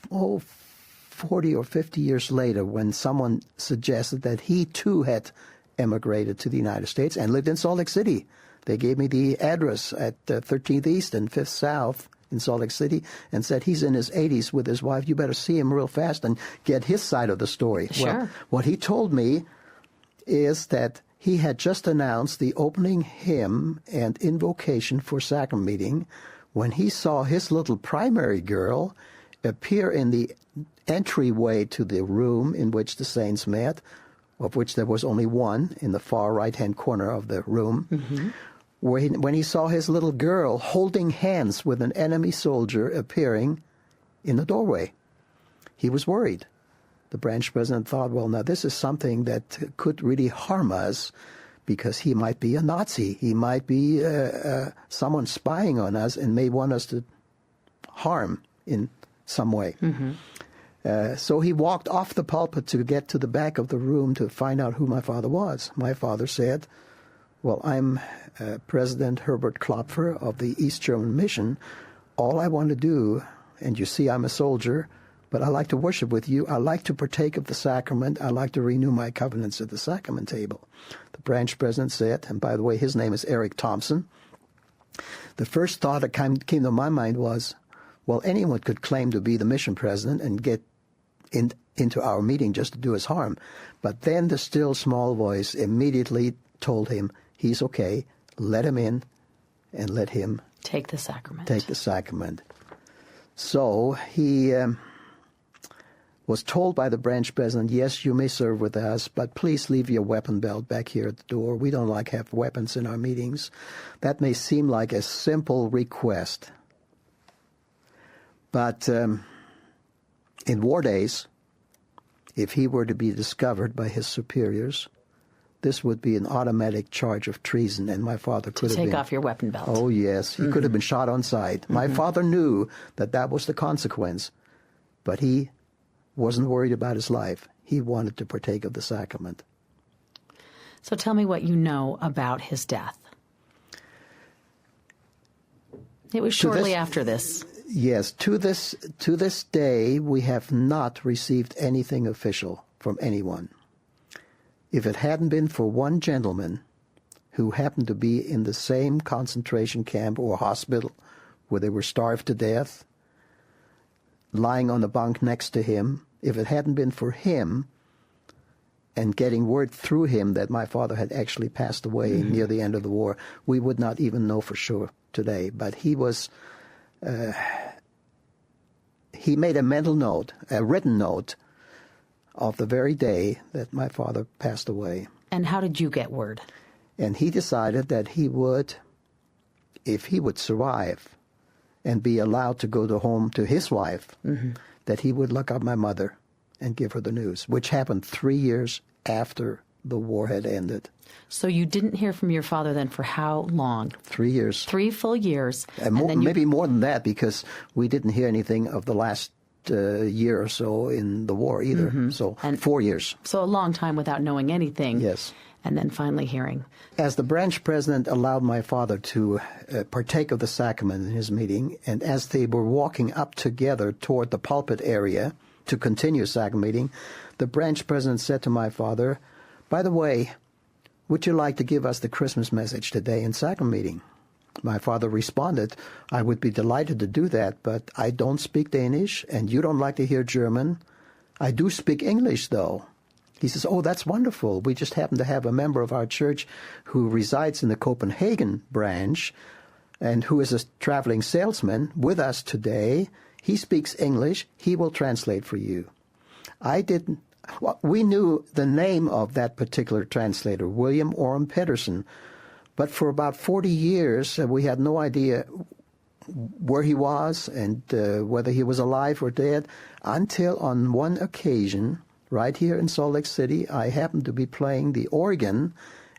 40 or 50 years later when someone suggested that he too had emigrated to the United States and lived in Salt Lake City. They gave me the address at 13th East and 5th South in Salt Lake City and said he's in his 80s with his wife. You better see him real fast and get his side of the story. Sure. Well, what he told me is that he had just announced the opening hymn and invocation for sacrament meeting when he saw his little primary girl appear in the entryway to the room in which the saints met, of which there was only one in the far right-hand corner of the room, when he saw his little girl holding hands with an enemy soldier appearing in the doorway. He was worried. The branch president thought, well, now this is something that could really harm us because he might be a Nazi. He might be someone spying on us and may want us to harm in some way. So he walked off the pulpit to get to the back of the room to find out who my father was. My father said, well, I'm President Herbert Klopfer of the East German Mission. All I want to do, and you see I'm a soldier, but I like to worship with you. I like to partake of the sacrament. I like to renew my covenants at the sacrament table. The branch president said, and by the way, his name is Eric Thompson. The first thought that came to my mind was, well, anyone could claim to be the mission president and get into our meeting just to do us harm. But then the still small voice immediately told him, he's okay, let him in and let him Take the sacrament. take the sacrament. So he was told by the branch president, yes, you may serve with us, but please leave your weapon belt back here at the door. We don't like to have weapons in our meetings. That may seem like a simple request. But in war days, if he were to be discovered by his superiors, this would be an automatic charge of treason, and my father could have been... Take off your weapon belt. Oh, yes. He could have been shot on sight. My father knew that that was the consequence, but he wasn't worried about his life. he wanted to partake of the sacrament. So tell me what you know about his death. It was shortly after this. Yes, to this day, we have not received anything official from anyone. If it hadn't been for one gentleman who happened to be in the same concentration camp or hospital where they were starved to death, lying on the bunk next to him, if it hadn't been for him and getting word through him that my father had actually passed away near the end of the war, we would not even know for sure today. But he was... he made a mental note, a written note, of the very day that my father passed away. And how did you get word? And he decided that he would, if he would survive and be allowed to go home to his wife, that he would look up my mother and give her the news, which happened 3 years after the war had ended. So you didn't hear from your father then for how long? 3 years. 3 full years. And maybe more than that, because we didn't hear anything of the last year or so in the war either. So 4 years. So a long time without knowing anything. Yes. And then finally hearing. As the branch president allowed my father to partake of the sacrament in his meeting, and as they were walking up together toward the pulpit area to continue sacrament meeting, the branch president said to my father, "By the way, would you like to give us the Christmas message today in sacrament meeting?" My father responded, "I would be delighted to do that, but I don't speak Danish, and you don't like to hear German. I do speak English, though." He says, "Oh, that's wonderful. We just happen to have a member of our church who resides in the Copenhagen branch and who is a traveling salesman with us today. He speaks English. He will translate for you." We knew the name of that particular translator, William Orem Pedersen, but for about 40 years we had no idea where he was and whether he was alive or dead, until on one occasion, right here in Salt Lake City, I happened to be playing the organ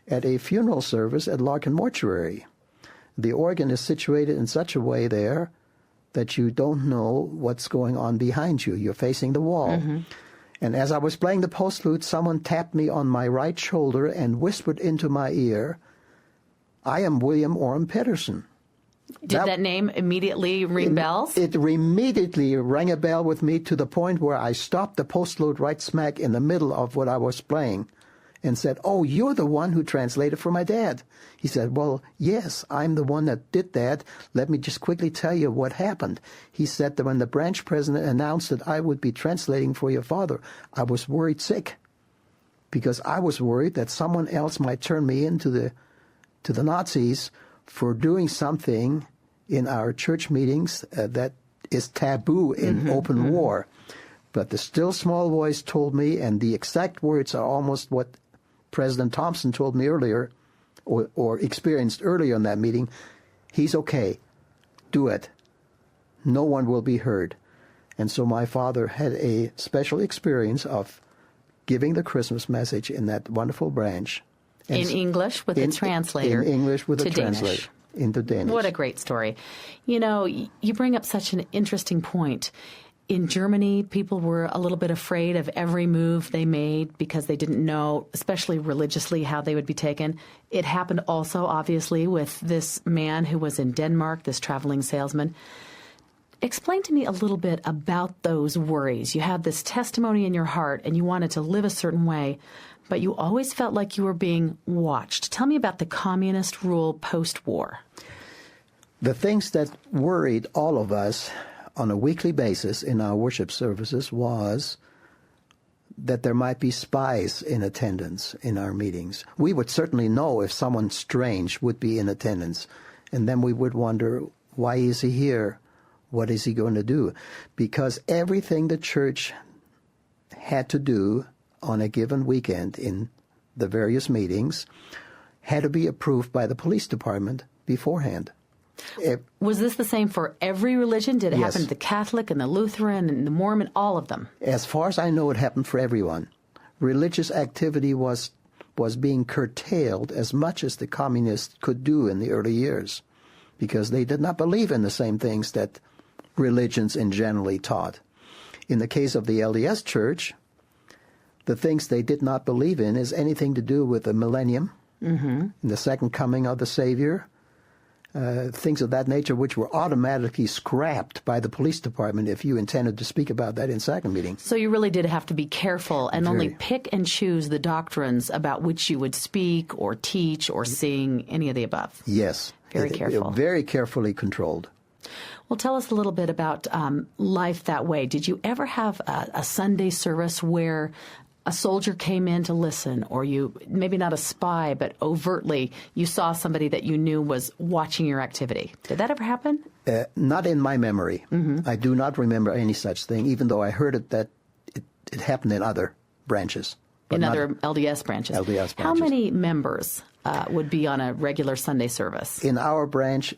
at a funeral service at Larkin Mortuary. The organ is situated in such a way there that you don't know what's going on behind you. You're facing the wall. And as I was playing the postlude, someone tapped me on my right shoulder and whispered into my ear, "I am William Orem Pedersen." Did that name immediately ring bells? It immediately rang a bell with me, to the point where I stopped the postlude right smack in the middle of what I was playing and said, "Oh, you're the one who translated for my dad." He said, "Well, yes, I'm the one that did that. Let me just quickly tell you what happened." He said that when the branch president announced that I would be translating for your father, I was worried sick, because I was worried that someone else might turn me into the Nazis for doing something in our church meetings that is taboo in open war. But the still small voice told me, and the exact words are almost what President Thompson told me earlier, or experienced earlier in that meeting, "He's okay. Do it. No one will be hurt." And so my father had a special experience of giving the Christmas message in that wonderful branch. In English with a translator. In English with a Danish. translator. Into Danish. What a great story. You know, you bring up such an interesting point. In Germany, people were a little bit afraid of every move they made because they didn't know, especially religiously, how they would be taken. It happened also, obviously, with this man who was in Denmark, this traveling salesman. Explain to me a little bit about those worries. You had this testimony in your heart and you wanted to live a certain way, but you always felt like you were being watched. Tell me about the communist rule post-war. The things that worried all of us on a weekly basis in our worship services was that there might be spies in attendance in our meetings. We would certainly know if someone strange would be in attendance, and then we would wonder, why is he here? What is he going to do? Because everything the church had to do on a given weekend in the various meetings had to be approved by the police department beforehand. Was this the same for every religion? Did it Yes. happen to the Catholic and the Lutheran and the Mormon, all of them? As far as I know, it happened for everyone. Religious activity was being curtailed as much as the communists could do in the early years, because they did not believe in the same things that religions in generally taught. In the case of the LDS Church, the things they did not believe in is anything to do with the millennium, the second coming of the Savior, things of that nature, which were automatically scrapped by the police department if you intended to speak about that in second meeting. So you really did have to be careful and only pick and choose the doctrines about which you would speak or teach or sing, any of the above. Yes. Very careful. Very carefully controlled. Well, tell us a little bit about life that way. Did you ever have a Sunday service where a soldier came in to listen, or you, maybe not a spy, but overtly you saw somebody that you knew was watching your activity? Did that ever happen? Not in my memory. I do not remember any such thing, even though I heard that it happened in other branches. In other LDS branches. LDS branches. How many members would be on a regular Sunday service? In our branch,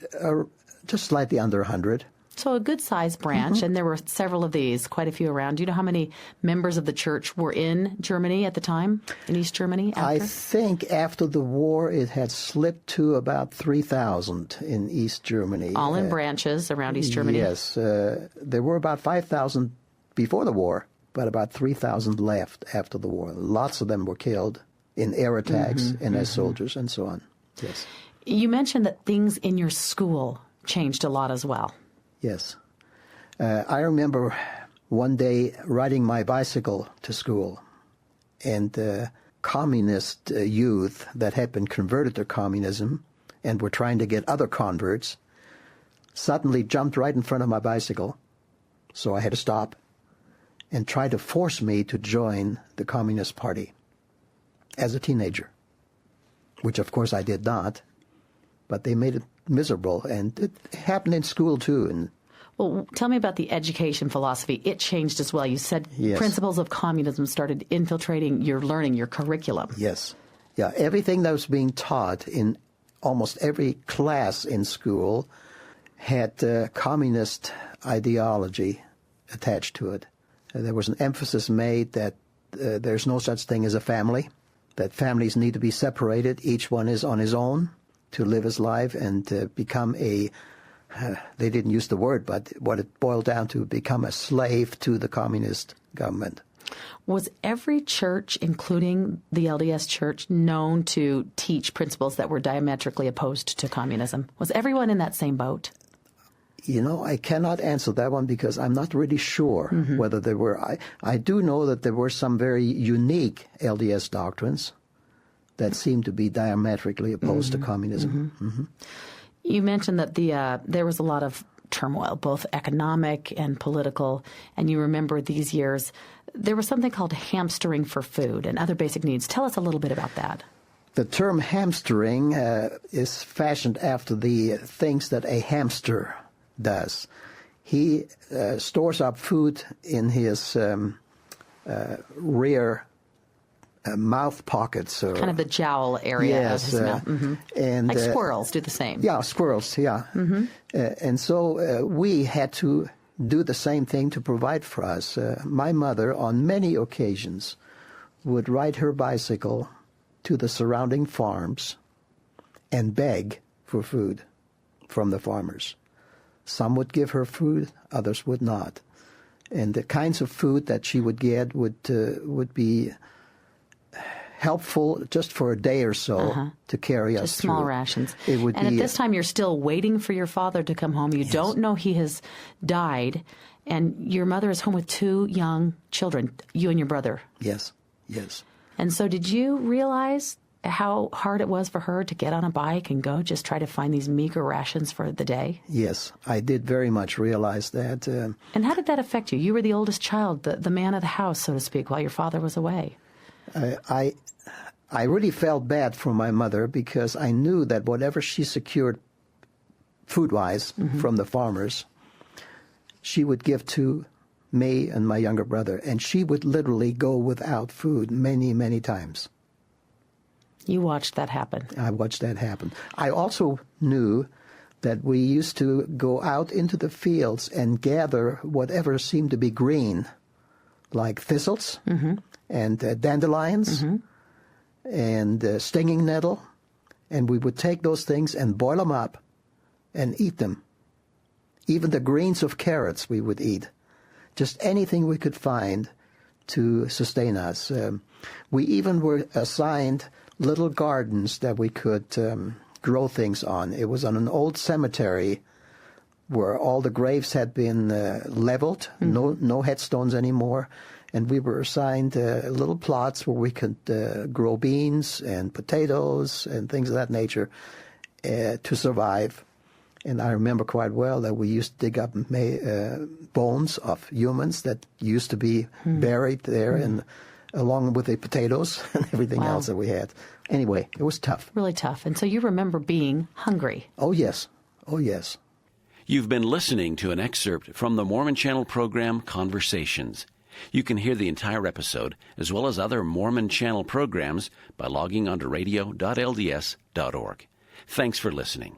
just slightly under 100. So a good-sized branch, and there were several of these, quite a few around. Do you know how many members of the church were in Germany at the time, in East Germany? I think after the war it had slipped to about 3,000 in East Germany. All in branches around East Germany? Yes. There were about 5,000 before the war, but about 3,000 left after the war. Lots of them were killed in air attacks and as soldiers and so on. Yes. You mentioned that things in your school changed a lot as well. Yes. I remember one day riding my bicycle to school, and communist youth that had been converted to communism and were trying to get other converts suddenly jumped right in front of my bicycle, so I had to stop, and tried to force me to join the Communist Party as a teenager, which of course I did not, but they made it miserable, and it happened in school too. And well, tell me about the education philosophy. It changed as well. You said principles of communism started infiltrating your learning, your curriculum. Yes. Yeah, everything that was being taught in almost every class in school had communist ideology attached to it. There was an emphasis made that there's no such thing as a family, that families need to be separated. Each one is on his own to live his life and to become they didn't use the word, but what it boiled down to, become a slave to the communist government. Was every church, including the LDS Church, known to teach principles that were diametrically opposed to communism? Was everyone in that same boat? You know, I cannot answer that one because I'm not really sure whether there were. I do know that there were some very unique LDS doctrines that seemed to be diametrically opposed to communism. You mentioned that there was a lot of turmoil, both economic and political, and you remember these years. There was something called hamstering for food and other basic needs. Tell us a little bit about that. The term hamstering is fashioned after the things that a hamster does. He stores up food in his rear mouth pockets. Or, kind of the jowl area of his mouth. And, like squirrels do the same. Yeah, squirrels, yeah. And so we had to do the same thing to provide for us. My mother, on many occasions, would ride her bicycle to the surrounding farms and beg for food from the farmers. Some would give her food, others would not. And the kinds of food that she would get would be helpful just for a day or so to carry us through. Just small rations. It would and be, at this time, you're still waiting for your father to come home. You don't know he has died, and your mother is home with two young children, you and your brother. Yes, yes. And so did you realize how hard it was for her to get on a bike and go just try to find these meager rations for the day? Yes, I did very much realize that. And how did that affect you? You were the oldest child, the man of the house, so to speak, while your father was away. I really felt bad for my mother because I knew that whatever she secured food-wise from the farmers, she would give to me and my younger brother, and she would literally go without food many, many times. You watched that happen. I watched that happen. I also knew that we used to go out into the fields and gather whatever seemed to be green, like thistles and dandelions and stinging nettle, and we would take those things and boil them up and eat them. Even the greens of carrots we would eat. Just anything we could find to sustain us. We even were assigned little gardens that we could grow things on. It was on an old cemetery where all the graves had been leveled, no headstones anymore, and we were assigned little plots where we could grow beans and potatoes and things of that nature to survive. And I remember quite well that we used to dig up bones of humans that used to be buried there, and along with the potatoes and everything else that we had. Anyway, it was tough. Really tough. And so you remember being hungry. Oh, yes. Oh, yes. You've been listening to an excerpt from the Mormon Channel program Conversations. You can hear the entire episode, as well as other Mormon Channel programs, by logging on to radio.lds.org. Thanks for listening.